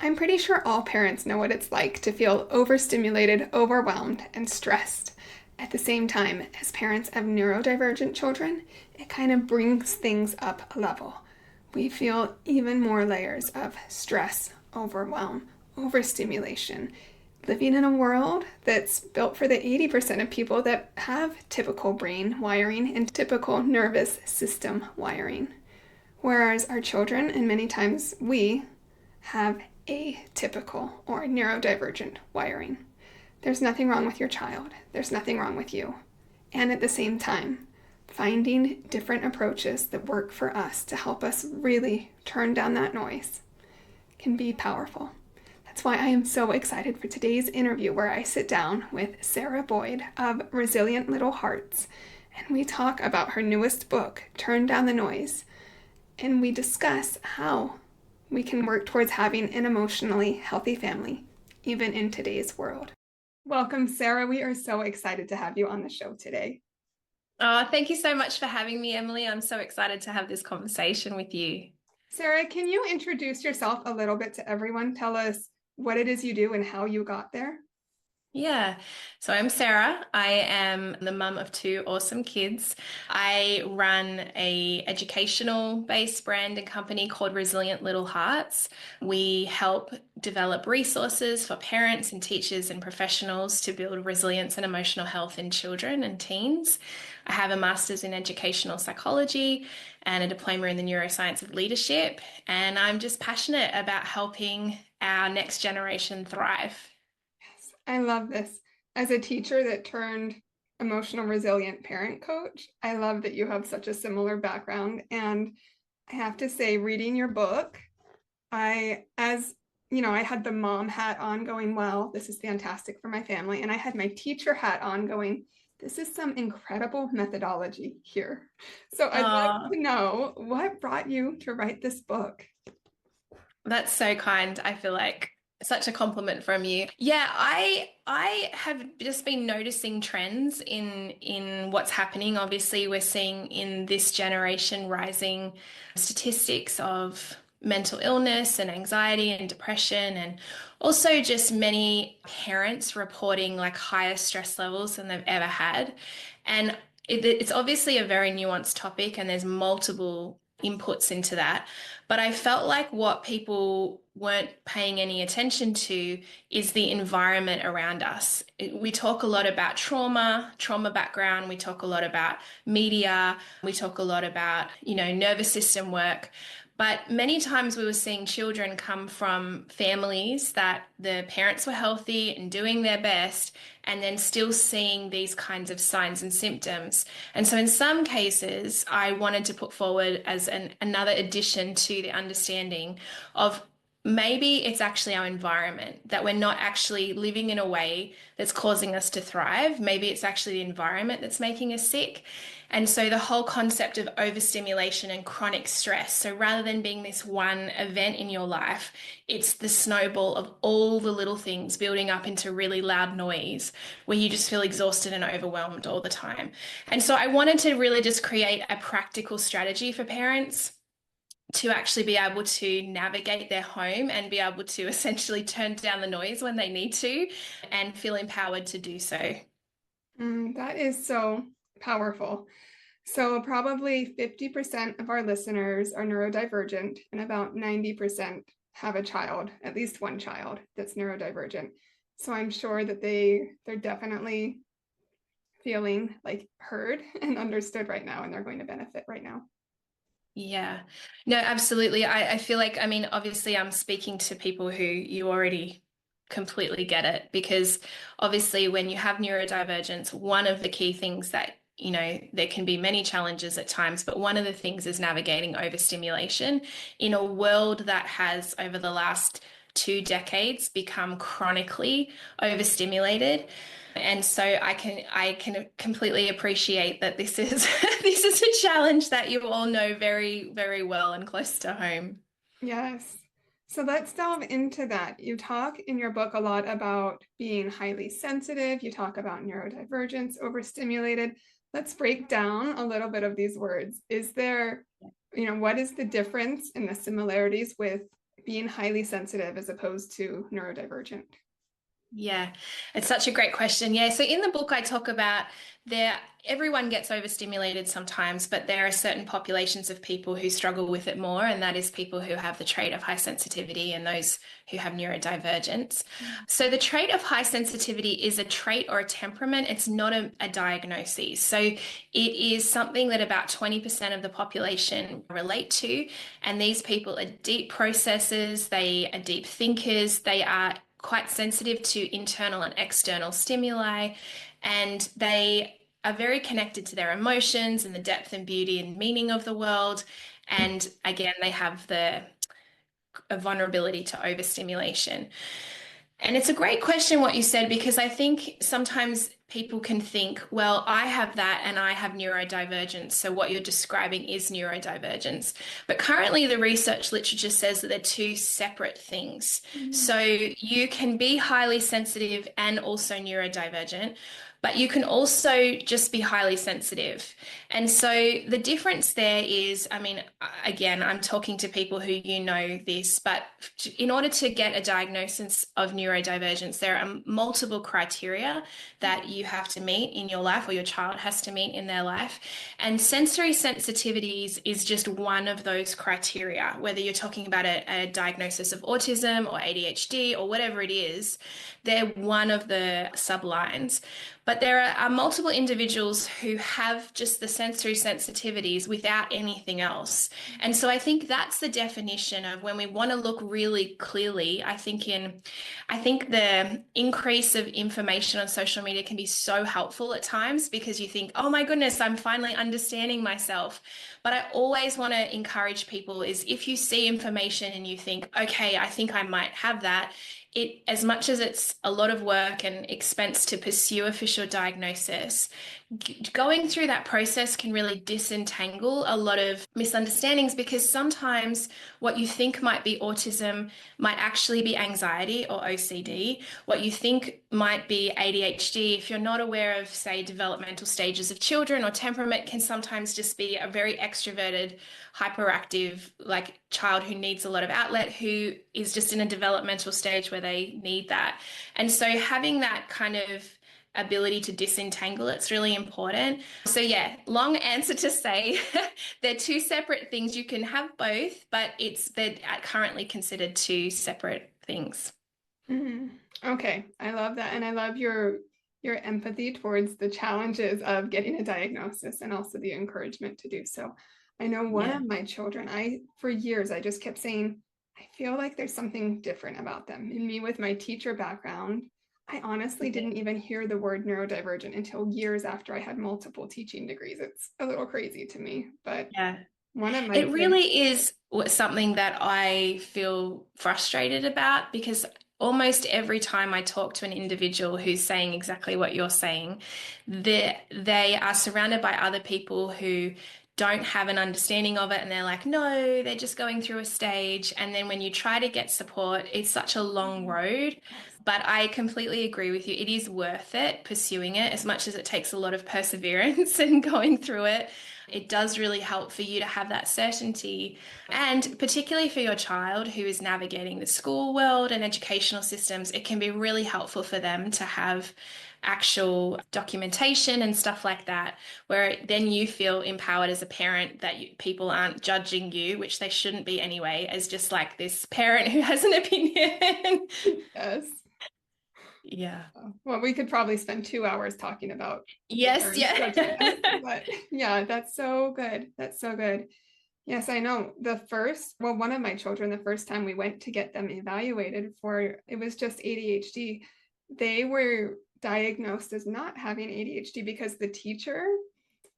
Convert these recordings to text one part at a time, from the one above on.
I'm pretty sure all parents know what it's like to feel overstimulated, overwhelmed, and stressed. At the same time, as parents of neurodivergent children, it kind of brings things up a level. We feel even more layers of stress, overwhelm, overstimulation, living in a world that's built for the 80% of people that have typical brain wiring and typical nervous system wiring. Whereas our children, and many times we, have atypical or neurodivergent wiring. There's nothing wrong with your child. There's nothing wrong with you. And at the same time, finding different approaches that work for us to help us really turn down that noise can be powerful. That's why I am so excited for today's interview, where I sit down with Sarah Boyd of Resilient Little Hearts, and we talk about her newest book, Turn Down the Noise, and we discuss how we can work towards having an emotionally healthy family, even in today's world. Welcome, Sarah. We are so excited to have you on the show today. Oh, thank you so much for having me, Emily. I'm so excited to have this conversation with you. Sarah, can you introduce yourself a little bit to everyone? Tell us what it is you do and how you got there. Yeah, so I'm Sarah. I am the mum of two awesome kids. I run a educational based brand and company called Resilient Little Hearts. We help develop resources for parents and teachers and professionals to build resilience and emotional health in children and teens. I have a master's in educational psychology and a diploma in the neuroscience of leadership, and I'm just passionate about helping our next generation thrive. I love this. As a teacher that turned emotional resilient parent coach, I love that you have such a similar background. And I have to say, reading your book, I had the mom hat on going, well, this is fantastic for my family. And I had my teacher hat on going, this is some incredible methodology here. So I'd like Oh, to know what brought you to write this book. that's so kind. I feel like such a compliment from you. Yeah, I have just been noticing trends in what's happening. Obviously, we're seeing in this generation rising statistics of mental illness and anxiety and depression, and also just many parents reporting like higher stress levels than they've ever had. And it's obviously a very nuanced topic, and there's multiple inputs into that. But I felt like what people weren't paying any attention to is the environment around us. We talk a lot about trauma background. We talk a lot about media. We talk a lot about, nervous system work. But many times we were seeing children come from families that the parents were healthy and doing their best, and then still seeing these kinds of signs and symptoms. And so in some cases, I wanted to put forward as another addition to the understanding of maybe it's actually our environment, that we're not actually living in a way that's causing us to thrive. Maybe it's actually the environment that's making us sick. And so the whole concept of overstimulation and chronic stress. So rather than being this one event in your life, it's the snowball of all the little things building up into really loud noise where you just feel exhausted and overwhelmed all the time. And so I wanted to really just create a practical strategy for parents to actually be able to navigate their home and be able to essentially turn down the noise when they need to and feel empowered to do so. That is so powerful. So probably 50% of our listeners are neurodivergent, and about 90% have a child, at least one child that's neurodivergent. So I'm sure that they're definitely feeling like heard and understood right now, and they're going to benefit right now. Yeah, no, absolutely. I feel like, I mean, obviously, I'm speaking to people who you already completely get it, because obviously, when you have neurodivergence, one of the key things that, there can be many challenges at times, but one of the things is navigating overstimulation in a world that has, over the last 2 decades, become chronically overstimulated. And so I can completely appreciate that this is this is a challenge that you all know very, very well and close to home. Yes. So let's delve into that. You talk in your book a lot about being highly sensitive. You talk about neurodivergence, overstimulated. Let's break down a little bit of these words. Is there, what is the difference in the similarities with being highly sensitive as opposed to neurodivergent? Yeah, it's such a great question. Yeah, so in the book, I talk about everyone gets overstimulated sometimes, but there are certain populations of people who struggle with it more, and that is people who have the trait of high sensitivity and those who have neurodivergence. So the trait of high sensitivity is a trait or a temperament. It's not a diagnosis. So it is something that about 20% of the population relate to, and these people are deep processors, they are deep thinkers, they are quite sensitive to internal and external stimuli, and they are very connected to their emotions and the depth and beauty and meaning of the world. And again, they have a vulnerability to overstimulation. And it's a great question what you said, because I think sometimes people can think, well, I have that and I have neurodivergence. So what you're describing is neurodivergence. But currently, the research literature says that they're two separate things. Mm-hmm. So you can be highly sensitive and also neurodivergent, but you can also just be highly sensitive. And so the difference there is, I mean, again, I'm talking to people who this, but in order to get a diagnosis of neurodivergence, there are multiple criteria that you have to meet in your life or your child has to meet in their life. And sensory sensitivities is just one of those criteria, whether you're talking about a diagnosis of autism or ADHD or whatever it is, they're one of the sublines. But there are multiple individuals who have just the sensory sensitivities without anything else. And so I think that's the definition of when we want to look really clearly. I think the increase of information on social media can be so helpful at times because you think, oh my goodness, I'm finally understanding myself. But I always want to encourage people is if you see information and you think, okay, I think I might have that, as much as it's a lot of work and expense to pursue official diagnosis, going through that process can really disentangle a lot of misunderstandings, because sometimes what you think might be autism might actually be anxiety or OCD. What you think might be ADHD, if you're not aware of, say, developmental stages of children or temperament, can sometimes just be a very extroverted, hyperactive, like child who needs a lot of outlet, who is just in a developmental stage where they need that. And so having that kind of ability to disentangle it's really important. So yeah, long answer to say they're two separate things. You can have both, but they're currently considered two separate things. Mm-hmm. Okay, I love that, and I love your empathy towards the challenges of getting a diagnosis and also the encouragement to do so. I know one Yeah. of my children, for years I just kept saying, I feel like there's something different about them. And me with my teacher background, I honestly Yeah. didn't even hear the word neurodivergent until years after I had multiple teaching degrees. It's a little crazy to me, but Yeah. one of my It kids, really is something that I feel frustrated about, because almost every time I talk to an individual who's saying exactly what you're saying, they are surrounded by other people who don't have an understanding of it, and they're like, no, they're just going through a stage. And then when you try to get support, it's such a long road. yes. But I completely agree with you. It is worth it pursuing it, as much as it takes a lot of perseverance and going through it. It does really help for you to have that certainty. And particularly for your child who is navigating the school world and educational systems, it can be really helpful for them to have actual documentation and stuff like that, where then you feel empowered as a parent that people aren't judging you, which they shouldn't be anyway, as just like this parent who has an opinion. Yes. Yeah. Well, we could probably spend 2 hours talking about the Yes, parents judging us, yeah. but yeah, that's so good. That's so good. Yes, I know. One of my children, the first time we went to get them evaluated for, it was just ADHD. They were diagnosed as not having ADHD because the teacher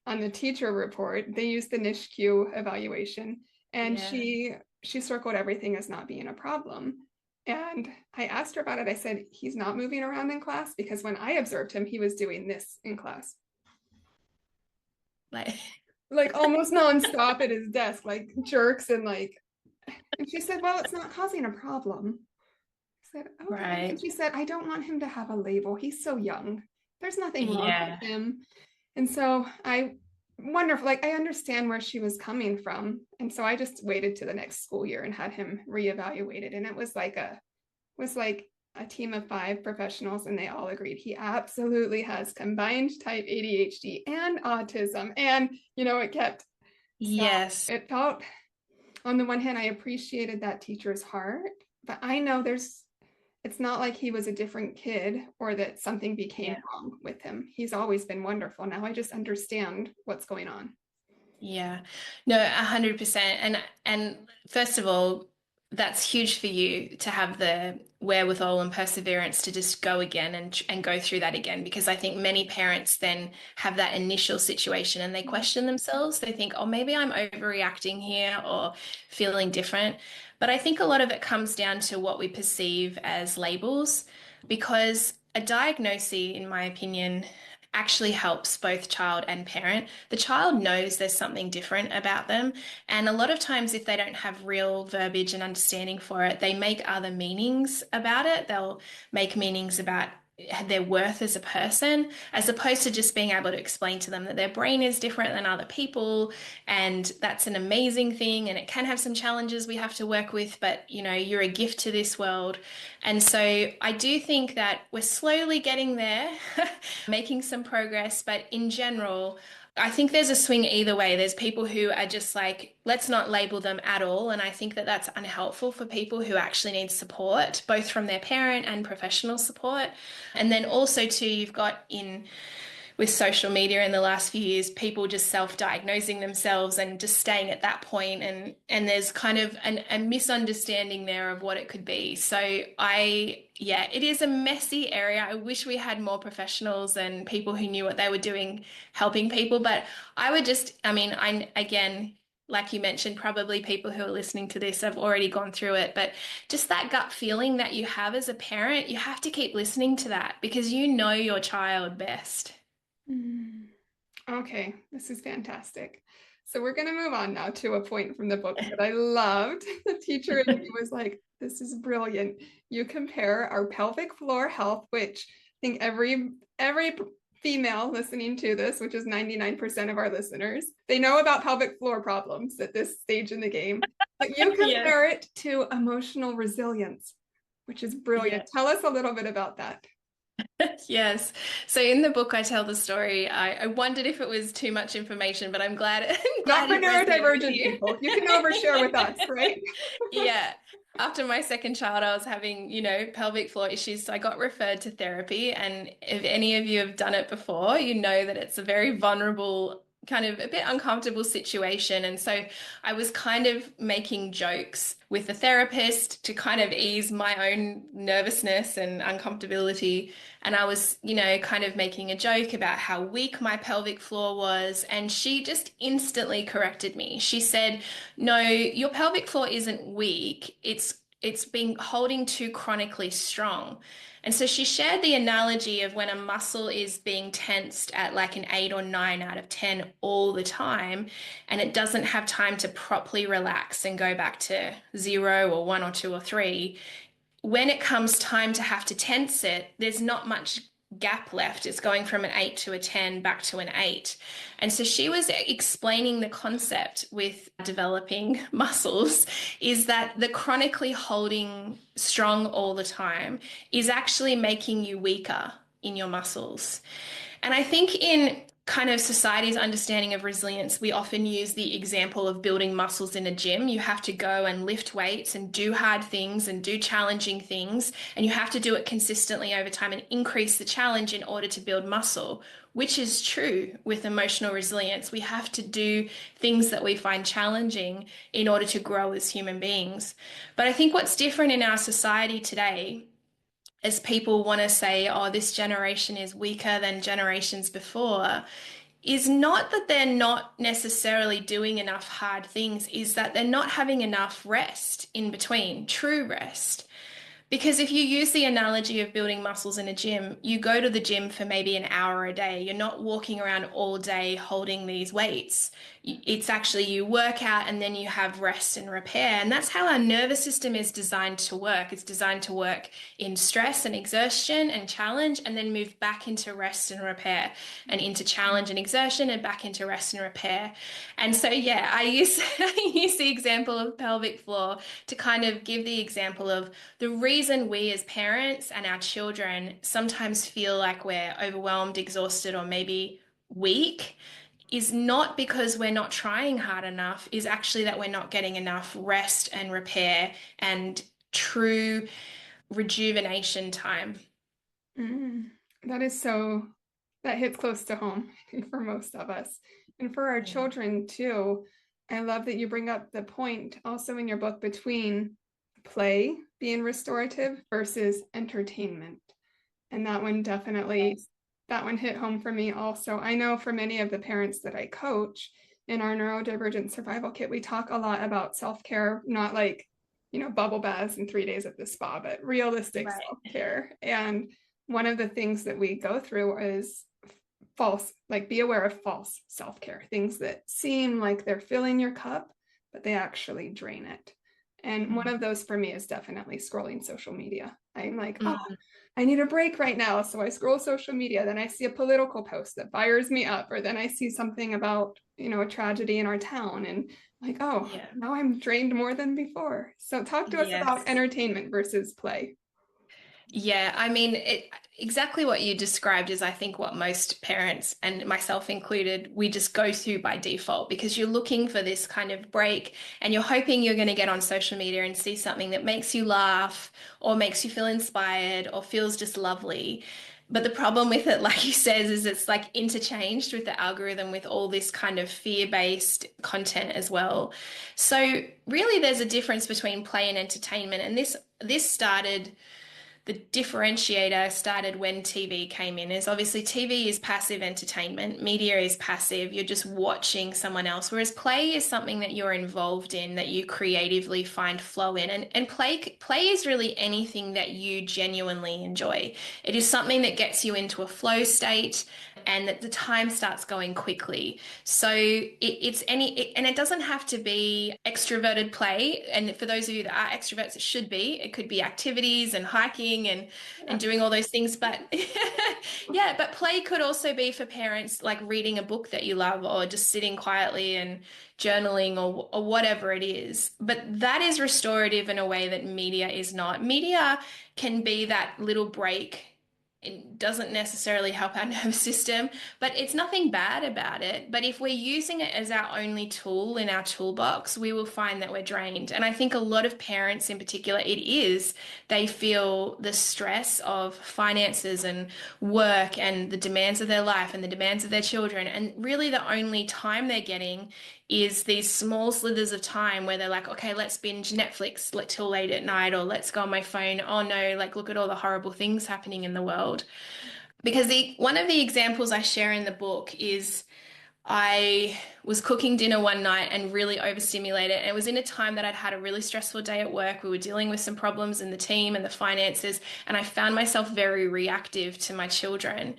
on the teacher report, they used the NISHQ evaluation, and Yeah. she circled everything as not being a problem. And I asked her about it. I said, he's not moving around in class, because when I observed him, he was doing this in class, Like, like almost nonstop at his desk, like jerks and like. And she said, well, it's not causing a problem. I said, okay. And right. she said, I don't want him to have a label. He's so young. There's nothing wrong with Yeah. him. And so I wonderful. Like I understand where she was coming from. And so I just waited to the next school year and had him reevaluated. And it was like a team of 5 professionals, and they all agreed he absolutely has combined type ADHD and autism. And it kept so Yes. it felt, on the one hand, I appreciated that teacher's heart, but I know it's not like he was a different kid or that something became Yeah. wrong with him. He's always been wonderful. Now I just understand what's going on. Yeah. No, 100%. And first of all, that's huge for you to have the wherewithal and perseverance to just go again and go through that again, because I think many parents then have that initial situation and they question themselves. They think, "Oh, maybe I'm overreacting here or feeling different." But I think a lot of it comes down to what we perceive as labels, because a diagnosis, in my opinion, actually helps both child and parent. The child knows there's something different about them. And a lot of times, if they don't have real verbiage and understanding for it, they make other meanings about it. They'll make meanings about their worth as a person, as opposed to just being able to explain to them that their brain is different than other people. And that's an amazing thing. And it can have some challenges we have to work with, but you're a gift to this world. And so I do think that we're slowly getting there, making some progress, but in general, I think there's a swing either way. There's people who are just like, let's not label them at all. And I think that that's unhelpful for people who actually need support, both from their parent and professional support. And then also, too, you've got in with social media in the last few years, people just self-diagnosing themselves and just staying at that point, and there's kind of a misunderstanding there of what it could be. So yeah, it is a messy area. I wish we had more professionals and people who knew what they were doing helping people. But I mean, I again, like you mentioned, probably people who are listening to this have already gone through it, but just that gut feeling that you have as a parent, you have to keep listening to that because you know your child best. Mm. Okay, this is fantastic. So we're going to move on now to a point from the book that I loved. The teacher in me was like, "This is brilliant. You compare our pelvic floor health, which I think every female listening to this, which is 99% of our listeners, they know about pelvic floor problems at this stage in the game, but you Yes. compare it to emotional resilience, which is brilliant. Yeah. Tell us a little bit about that." Yes. So in the book, I tell the story. I wondered if it was too much information, but I'm glad I'm Not glad for it resonated with neurodivergent you. people. You can overshare with us, right? Yeah. After my second child, I was having, pelvic floor issues. So I got referred to therapy. And if any of you have done it before, you know that it's a very vulnerable, kind of a bit uncomfortable situation. And so I was kind of making jokes with the therapist to kind of ease my own nervousness and uncomfortability. And I was, kind of making a joke about how weak my pelvic floor was. And she just instantly corrected me. She said, "No, your pelvic floor isn't weak. It's been holding too chronically strong." And so she shared the analogy of when a muscle is being tensed at like an 8 or 9 out of 10 all the time, and it doesn't have time to properly relax and go back to 0 or 1 or 2 or 3. When it comes time to have to tense it, there's not much gap left. It's going from an 8 to a 10 back to an 8. And so she was explaining the concept with developing muscles is that the chronically holding strong all the time is actually making you weaker in your muscles. And I think in kind of society's understanding of resilience, we often use the example of building muscles in a gym. You have to go and lift weights and do hard things and do challenging things, and you have to do it consistently over time and increase the challenge in order to build muscle, which is true with emotional resilience. We have to do things that we find challenging in order to grow as human beings. But I think what's different in our society today, as people want to say, "Oh, this generation is weaker than generations before," is not that they're not necessarily doing enough hard things, is that they're not having enough rest in between, true rest. Because if you use the analogy of building muscles in a gym, you go to the gym for maybe an hour a day. You're not walking around all day holding these weights. It's actually you work out and then you have rest and repair. And that's how our nervous system is designed to work. It's designed to work in stress and exertion and challenge, and then move back into rest and repair, and into challenge and exertion and back into rest and repair. And so, yeah, I use, I use the example of pelvic floor to kind of give the example of the reason we as parents and our children sometimes feel like we're overwhelmed, exhausted, or maybe weak is not because we're not trying hard enough, is actually that we're not getting enough rest and repair and true rejuvenation time. Mm, that is so, that hits close to home, I think, for most of us. And for our Yeah. children too. I love that you bring up the point also in your book between play being restorative versus entertainment. And that one definitely, that one hit home for me also. I know for many of the parents that I coach in our neurodivergent survival kit, we talk a lot about self-care, not like, bubble baths and 3 days at the spa, but realistic Right. self-care. And one of the things that we go through is false, like be aware of false self-care, things that seem like they're filling your cup, but they actually drain it. And one Mm. of those for me is definitely scrolling social media. I'm like, oh, Mm. I need a break right now. So I scroll social media. Then I see a political post that fires me up, or then I see something about, a tragedy in our town. And like, oh, Yeah. now I'm drained more than before. So talk to us about Yes. entertainment versus play. Yeah, I mean, exactly what you described is, I think, what most parents, and myself included, we just go through by default, because you're looking for this kind of break and you're hoping you're going to get on social media and see something that makes you laugh or makes you feel inspired or feels just lovely. But the problem with it, like you said, is it's like interchanged with the algorithm with all this kind of fear-based content as well. So really there's a difference between play and entertainment. And this started the differentiator started when TV came in. Is obviously TV is passive entertainment, media is passive, you're just watching someone else, whereas play is something that you're involved in, that you creatively find flow in. And play is really anything that you genuinely enjoy. It is something that gets you into a flow state and that the time starts going quickly. So and it doesn't have to be extroverted play. And for those of you that are extroverts, it should be. It could be activities and hiking and Yeah. doing all those things. But yeah, but play could also be for parents, like reading a book that you love, or just sitting quietly and journaling, or whatever it is. But that is restorative in a way that media is not. Media can be that little break. It doesn't necessarily help our nervous system, but it's nothing bad about it. But if we're using it as our only tool in our toolbox, we will find that we're drained. And I think a lot of parents in particular, they feel the stress of finances and work and the demands of their life and the demands of their children. And really the only time they're getting is these small slithers of time where they're like, okay, let's binge Netflix till late at night, or let's go on my phone. Oh no, like look at all the horrible things happening in the world. Because the one of the examples I share in the book is I was cooking dinner one night and really overstimulated. And it was in a time that I'd had a really stressful day at work. We were dealing with some problems in the team and the finances, and I found myself very reactive to my children.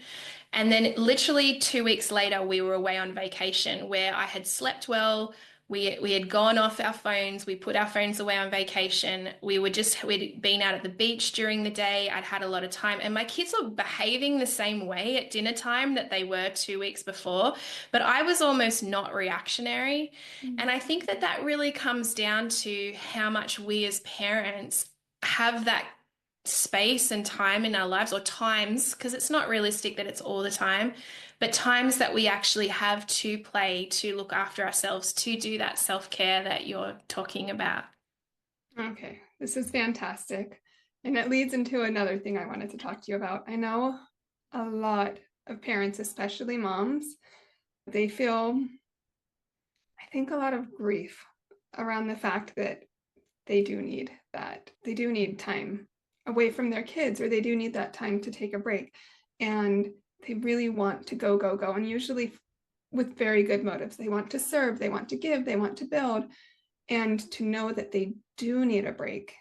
And then literally 2 weeks later, we were away on vacation where I had slept well. We had gone off our phones. We put our phones away on vacation. We'd been out at the beach during the day. I'd had a lot of time, and my kids were behaving the same way at dinner time that they were 2 weeks before. But I was almost not reactionary. And I think that that really comes down to how much we as parents have that space and time in our lives, or times, because it's not realistic that it's all the time, but times that we actually have to play, to look after ourselves, to do that self-care that you're talking about. Okay, this is fantastic. And it leads into another thing I wanted to talk to you about. I know a lot of parents, especially moms, they feel, I think, a lot of grief around the fact that they do need time away from their kids, or they do need that time to take a break. And they really want to go, go, go. And usually with very good motives. They want to serve, they want to give, they want to build. And to know that they do need a break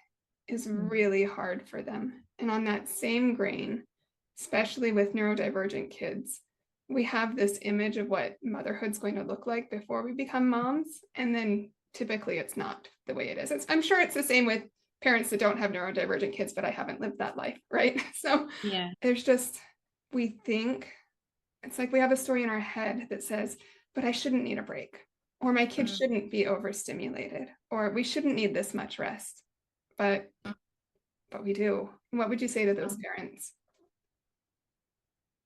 is really hard for them. And on that same grain, especially with neurodivergent kids, we have this image of what motherhood's going to look like before we become moms. And then typically it's not the way it is. I'm sure it's the same with parents that don't have neurodivergent kids, but I haven't lived that life, right? So Yeah. there's just, we think it's like we have a story in our head that says, but I shouldn't need a break, or my kid Mm. shouldn't be overstimulated, or we shouldn't need this much rest. But we do. What would you say to those parents?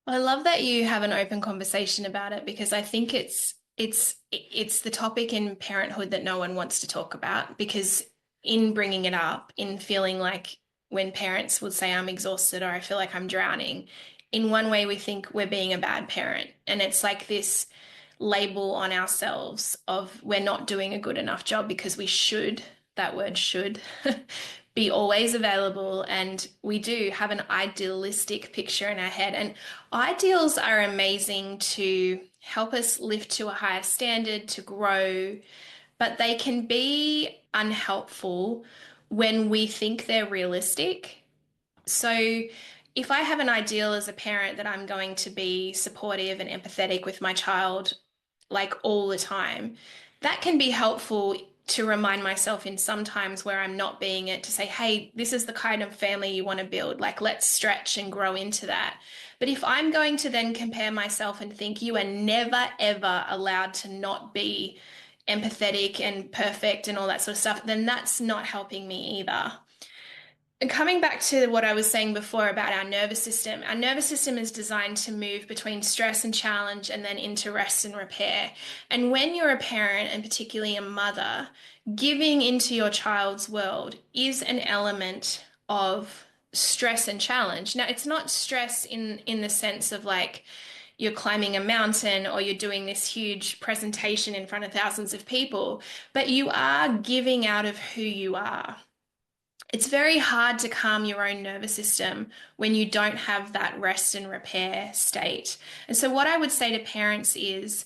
I love that you have an open conversation about it because I think it's the topic in parenthood that no one wants to talk about because in bringing it up, in feeling like when parents would say I'm exhausted or I feel like I'm drowning, in one way we think we're being a bad parent and it's like this label on ourselves of we're not doing a good enough job because we should, that word should, be always available. And we do have an idealistic picture in our head. And ideals are amazing to help us lift to a higher standard, to grow, but they can be unhelpful when we think they're realistic. So, if I have an ideal as a parent that I'm going to be supportive and empathetic with my child like all the time, that can be helpful to remind myself in some times where I'm not being it to say, hey, this is the kind of family you want to build. Like, let's stretch and grow into that. But if I'm going to then compare myself and think you are never, ever allowed to not be empathetic and perfect and all that sort of stuff, then that's not helping me either. And coming back to what I was saying before about our nervous system is designed to move between stress and challenge and then into rest and repair. And when you're a parent, and particularly a mother, giving into your child's world is an element of stress and challenge. Now, it's not stress in the sense of like you're climbing a mountain or you're doing this huge presentation in front of thousands of people, but you are giving out of who you are. It's very hard to calm your own nervous system when you don't have that rest and repair state. And so, what I would say to parents is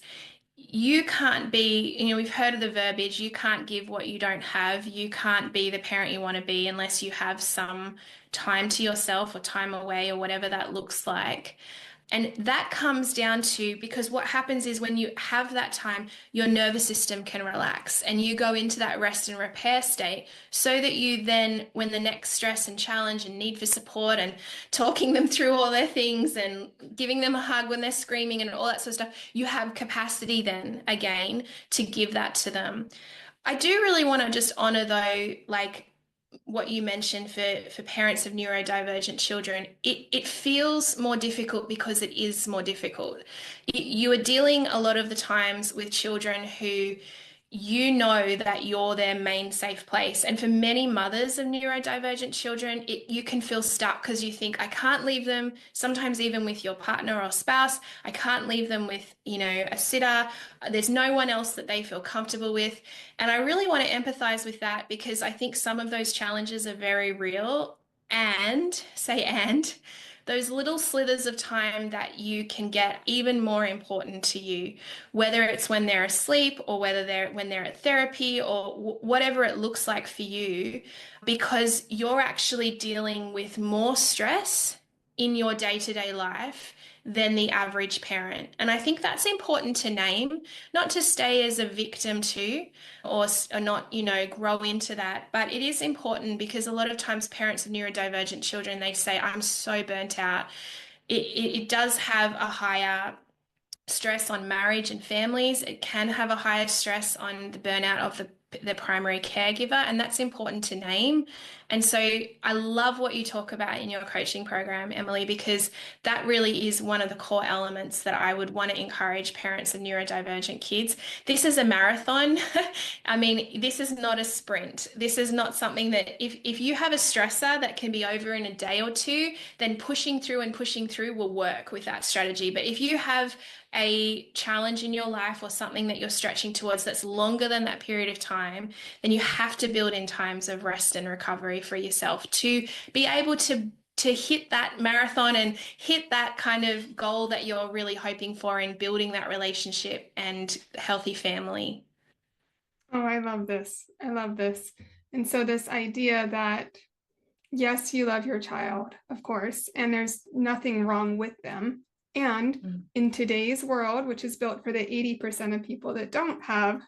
you can't be, we've heard of the verbiage, you can't give what you don't have. You can't be the parent you want to be unless you have some time to yourself or time away or whatever that looks like. And that comes down to because what happens is when you have that time, your nervous system can relax and you go into that rest and repair state so that you then, when the next stress and challenge and need for support and talking them through all their things and giving them a hug when they're screaming and all that sort of stuff, you have capacity then again to give that to them. I do really want to just honor though, like what you mentioned for parents of neurodivergent children, it feels more difficult because it is more difficult. You are dealing a lot of the times with children who you know that you're their main safe place. And for many mothers of neurodivergent children, you can feel stuck because you think, I can't leave them, sometimes even with your partner or spouse. I can't leave them with, a sitter. There's no one else that they feel comfortable with. And I really want to empathize with that because I think some of those challenges are very real. And those little slithers of time that you can get even more important to you, whether it's when they're asleep or whether they're when they're at therapy or whatever it looks like for you, because you're actually dealing with more stress in your day-to-day life than the average parent. And I think that's important to name, not to stay as a victim to or not, grow into that. But it is important because a lot of times parents of neurodivergent children, they say, I'm so burnt out. It does have a higher stress on marriage and families. It can have a higher stress on the burnout of the primary caregiver, and that's important to name. And so I love what you talk about in your coaching program, Emily, because that really is one of the core elements that I would want to encourage parents of neurodivergent kids. This is a marathon. I mean, this is not a sprint. This is not something that if you have a stressor that can be over in a day or two, then pushing through and pushing through will work with that strategy. But if you have a challenge in your life or something that you're stretching towards that's longer than that period of time, then you have to build in times of rest and recovery for yourself to be able to hit that marathon and hit that kind of goal that you're really hoping for in building that relationship and healthy family. Oh, I love this. I love this. And so, this idea that Yes, you love your child, of course, and there's nothing wrong with them. And Mm. in today's world, which is built for the 80% of people that don't have,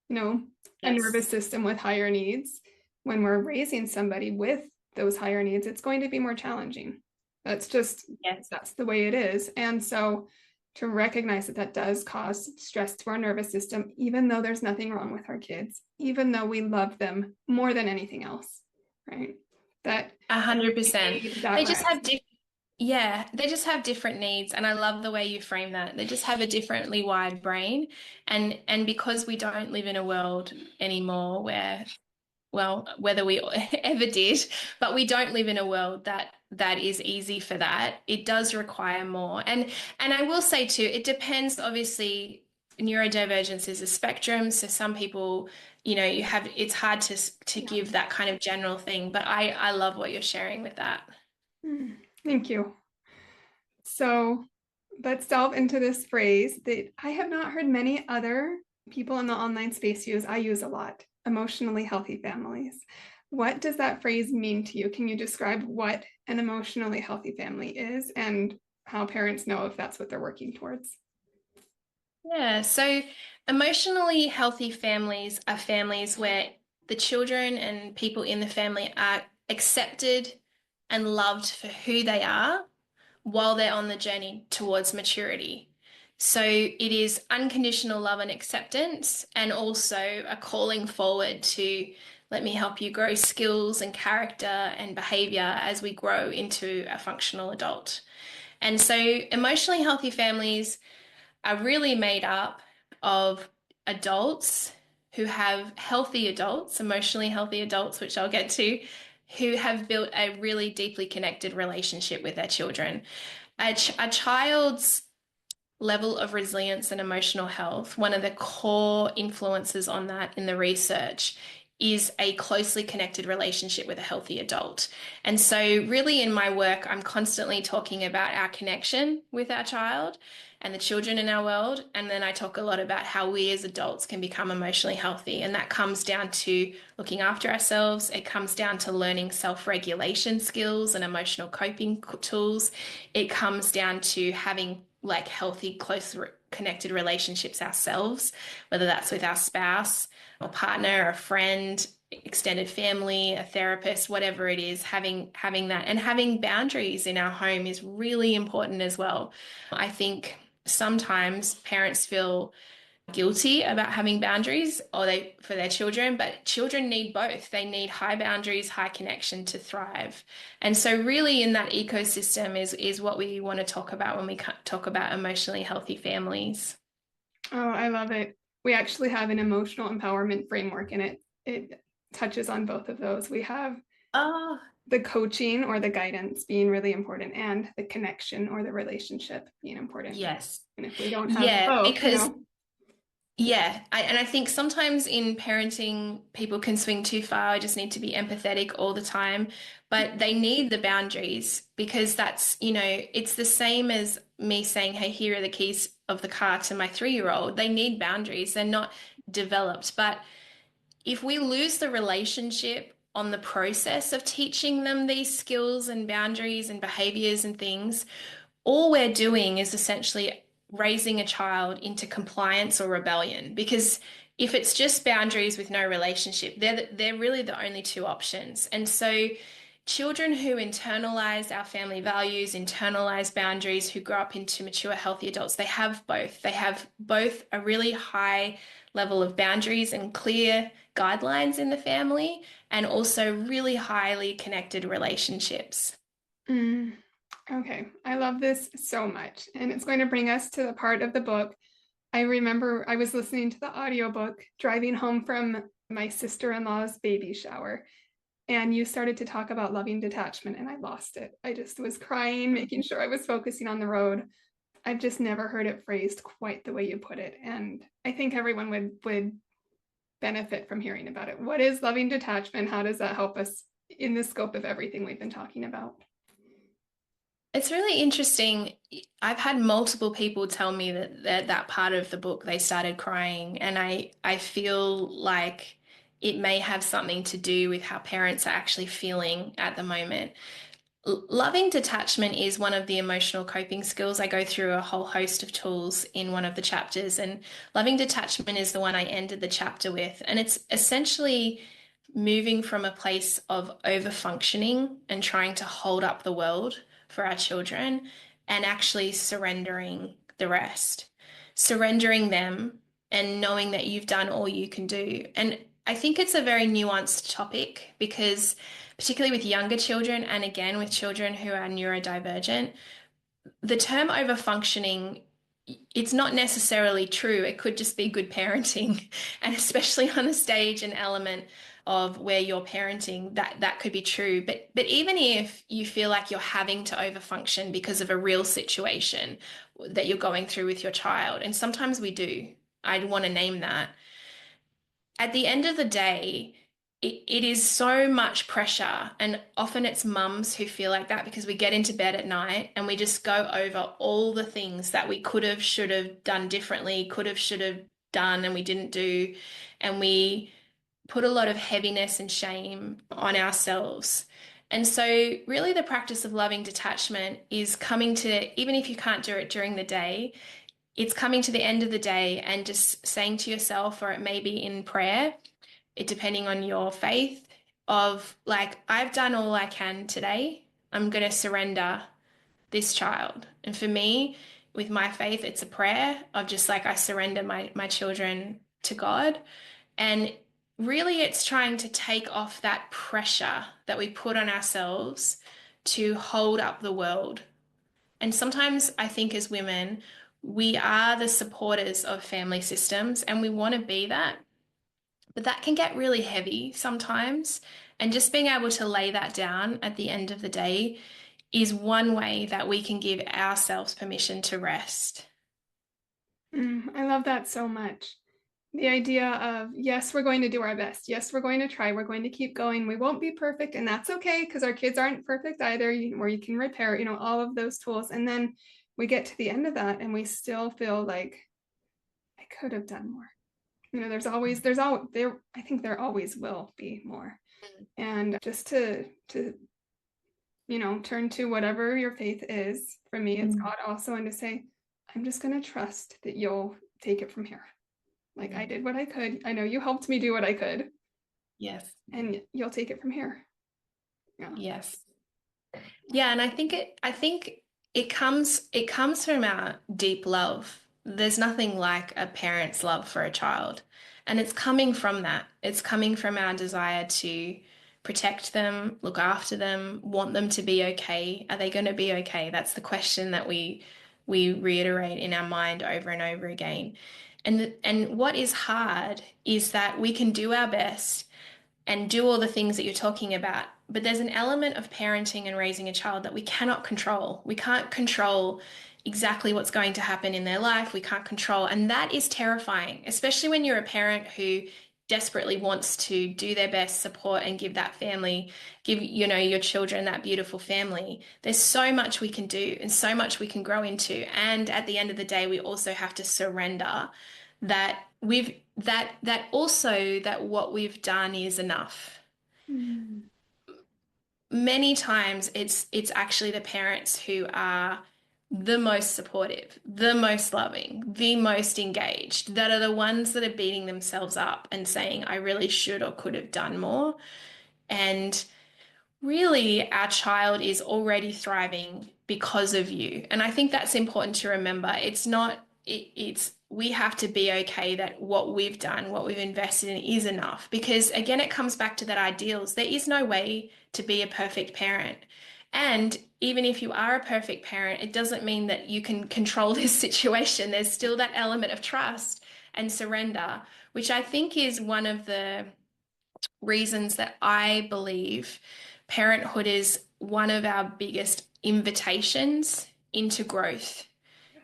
you know, a nervous Yes. system with higher needs, when we're raising somebody with those higher needs, it's going to be more challenging. That's just, Yes. that's the way it is. And so to recognize that that does cause stress to our nervous system, even though there's nothing wrong with our kids, even though we love them more than anything else, right? That they 100%. need that They just rest. have yeah, they just have different needs, and I love the way you frame that. They just have a differently wired brain, and because we don't live in a world anymore where, well, whether we ever did, but we don't live in a world that is easy for that. It does require more. And I will say too, it depends, obviously, neurodivergence is a spectrum. So some people, you have, it's hard to Yeah. give that kind of general thing, but I love what you're sharing with that. Thank you. So let's delve into this phrase that I have not heard many other people in the online space use. I use a lot: emotionally healthy families. What does that phrase mean to you? Can you describe what an emotionally healthy family is and how parents know if that's what they're working towards? Yeah, so emotionally healthy families are families where the children and people in the family are accepted and loved for who they are while they're on the journey towards maturity. So it is unconditional love and acceptance, and also a calling forward to let me help you grow skills and character and behavior as we grow into a functional adult. And so emotionally healthy families are really made up of adults who have healthy adults, emotionally healthy adults, which I'll get to, who have built a really deeply connected relationship with their children. A child's level of resilience and emotional health, one of the core influences on that in the research is a closely connected relationship with a healthy adult. And so, really, in my work, I'm constantly talking about our connection with our child and the children in our world. And then I talk a lot about how we as adults can become emotionally healthy. And that comes down to looking after ourselves, it comes down to learning self regulation skills and emotional coping tools, it comes down to having like healthy, close, connected relationships ourselves, whether that's with our spouse or partner, a friend, extended family, a therapist, whatever it is, having that and having boundaries in our home is really important as well. I think sometimes parents feel guilty about having boundaries or they for their children, but children need both. They need high boundaries, high connection to thrive. And so really in that ecosystem is what we want to talk about when we talk about emotionally healthy families. Oh, I love it. We actually have an emotional empowerment framework, and it touches on both of those. We have Oh, the coaching or the guidance being really important, and the connection or the relationship being important. yes. And if we don't have Yeah, both, because yeah, and I think sometimes in parenting, people can swing too far. I just need to be empathetic all the time, but they need the boundaries because that's, it's the same as me saying, hey, here are the keys of the car to my 3-year-old. They need boundaries. They're not developed. But if we lose the relationship on the process of teaching them these skills and boundaries and behaviors and things, all we're doing is essentially raising a child into compliance or rebellion because if it's just boundaries with no relationship, they're really the only two options. And so children who internalize our family values, internalize boundaries, who grow up into mature, healthy adults, they have both. They have both a really high level of boundaries and clear guidelines in the family, and also really highly connected relationships. Mm, okay, I love this so much. And it's going to bring us to the part of the book. I remember I was listening to the audiobook driving home from my sister-in-law's baby shower, and you started to talk about loving detachment, and I lost it. I just was crying, making sure I was focusing on the road. I've just never heard it phrased quite the way you put it. And I think everyone would benefit from hearing about it. What is loving detachment? How does that help us in the scope of everything we've been talking about? It's really interesting. I've had multiple people tell me that part of the book they started crying, and I feel like it may have something to do with how parents are actually feeling at the moment. Loving detachment is one of the emotional coping skills. I go through a whole host of tools in one of the chapters, and loving detachment is the one I ended the chapter with. And it's essentially moving from a place of over functioning and trying to hold up the world for our children and actually surrendering the rest, surrendering them and knowing that you've done all you can do. And I think it's a very nuanced topic because particularly with younger children and again with children who are neurodivergent, the term overfunctioning, it's not necessarily true. It could just be good parenting. And especially on the stage and element of where you're parenting, that could be true. But even if you feel like you're having to overfunction because of a real situation that you're going through with your child, and sometimes we do, I'd want to name that. At the end of the day, it is so much pressure. And often it's mums who feel like that because we get into bed at night and we just go over all the things that we could have, should have done differently, could have, should have done, and we didn't do. And we put a lot of heaviness and shame on ourselves. And so, really, the practice of loving detachment is coming to, even if you can't do it during the day, it's coming to the end of the day and just saying to yourself, or it may be in prayer, it depending on your faith, of like, I've done all I can today. I'm going to surrender this child. And for me, with my faith, it's a prayer of just like, I surrender my children to God. And really, it's trying to take off that pressure that we put on ourselves to hold up the world. And sometimes I think as women, we are the supporters of family systems and we want to be that. But that can get really heavy sometimes. And just being able to lay that down at the end of the day is one way that we can give ourselves permission to rest. I love that so much. The idea of, yes, we're going to do our best. Yes, we're going to try. We're going to keep going. We won't be perfect, and that's okay because our kids aren't perfect either, where you can repair, all of those tools. And then we get to the end of that and we still feel like I could have done more. I think there always will be more. And just to turn to whatever your faith is. For me, it's God also, and to say, I'm just going to trust that you'll take it from here. Like I did what I could. I know you helped me do what I could. Yes. And you'll take it from here. Yeah. Yes. Yeah, and I think it comes from our deep love. There's nothing like a parent's love for a child. And it's coming from that. It's coming from our desire to protect them, look after them, want them to be okay. Are they going to be okay? That's the question that we reiterate in our mind over and over again. And what is hard is that we can do our best and do all the things that you're talking about. But there's an element of parenting and raising a child that we cannot control. We can't control exactly what's going to happen in their life. We can't control. And that is terrifying, especially when you're a parent who desperately wants to do their best, support, and give that family, give, your children that beautiful family. There's so much we can do and so much we can grow into. And at the end of the day, we also have to surrender that what we've done is enough. Mm. Many times it's actually the parents who are the most supportive, the most loving, the most engaged, that are the ones that are beating themselves up and saying, I really should or could have done more. And really, our child is already thriving because of you. And I think that's important to remember. It's not, it's, we have to be okay that what we've done, what we've invested in is enough. Because again, it comes back to that ideals. There is no way to be a perfect parent. And even if you are a perfect parent, it doesn't mean that you can control this situation. There's still that element of trust and surrender, which I think is one of the reasons that I believe parenthood is one of our biggest invitations into growth,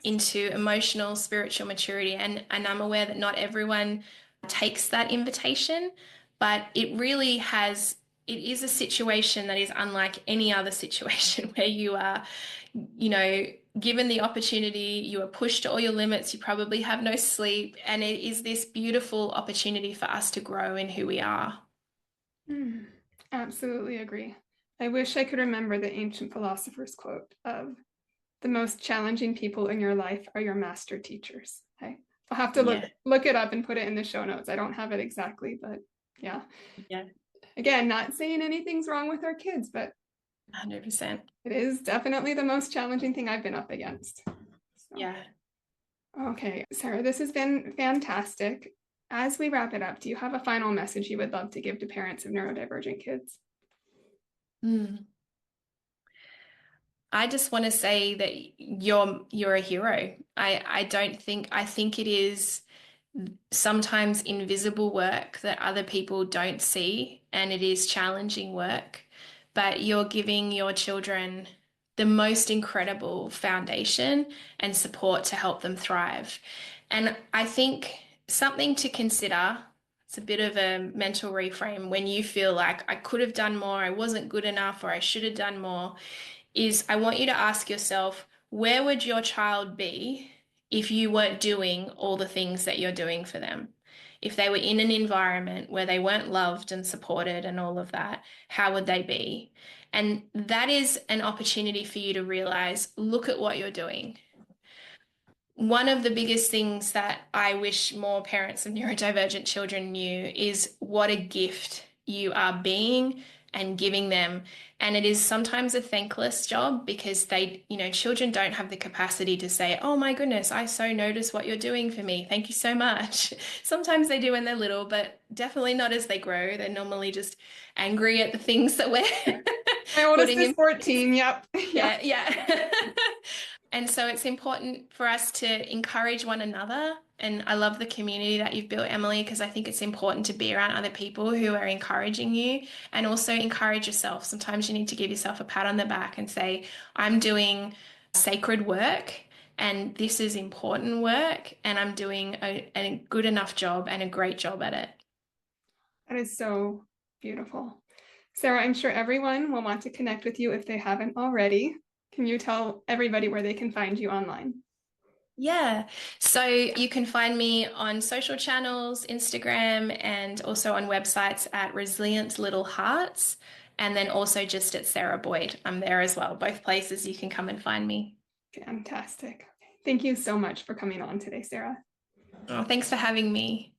into emotional, spiritual maturity. And I'm aware that not everyone takes that invitation, but it really has, it is a situation that is unlike any other situation where you are, you know, given the opportunity, you are pushed to all your limits, you probably have no sleep, and it is this beautiful opportunity for us to grow in who we are. Mm, absolutely agree. I wish I could remember the ancient philosopher's quote of the most challenging people in your life are your master teachers. I'll have to Yeah, look it up and put it in the show notes. I don't have it exactly, but yeah. yeah, Again, not saying anything's wrong with our kids, but 100%. it is definitely the most challenging thing I've been up against. So, Yeah. okay, Sarah, this has been fantastic. As we wrap it up, do you have a final message you would love to give to parents of neurodivergent kids? Mm. I just want to say that you're a hero. I don't think I think it is sometimes invisible work that other people don't see, and it is challenging work, but you're giving your children the most incredible foundation and support to help them thrive. And I think something to consider, it's a bit of a mental reframe when you feel like I could have done more, I wasn't good enough, or I should have done more, is I want you to ask yourself, where would your child be if you weren't doing all the things that you're doing for them? If they were in an environment where they weren't loved and supported and all of that, how would they be? And that is an opportunity for you to realize, look at what you're doing. One of the biggest things that I wish more parents of neurodivergent children knew is what a gift you are being and giving them. And it is sometimes a thankless job because children don't have the capacity to say, "Oh my goodness, I so notice what you're doing for me. Thank you so much." Sometimes they do when they're little, but definitely not as they grow. They're normally just angry at the things that we're My oldest putting is in. 14. Yep. Yeah. Yeah, yeah. And so it's important for us to encourage one another. And I love the community that you've built, Emily, because I think it's important to be around other people who are encouraging you and also encourage yourself. Sometimes you need to give yourself a pat on the back and say, I'm doing sacred work and this is important work and I'm doing a good enough job and a great job at it. That is so beautiful. Sarah, I'm sure everyone will want to connect with you if they haven't already. Can you tell everybody where they can find you online? Yeah. So you can find me on social channels, Instagram, and also on websites at Resilient Little Hearts, and then also just at Sarah Boyd. I'm there as well. Both places you can come and find me. Fantastic. Thank you so much for coming on today, Sarah. Oh, thanks for having me.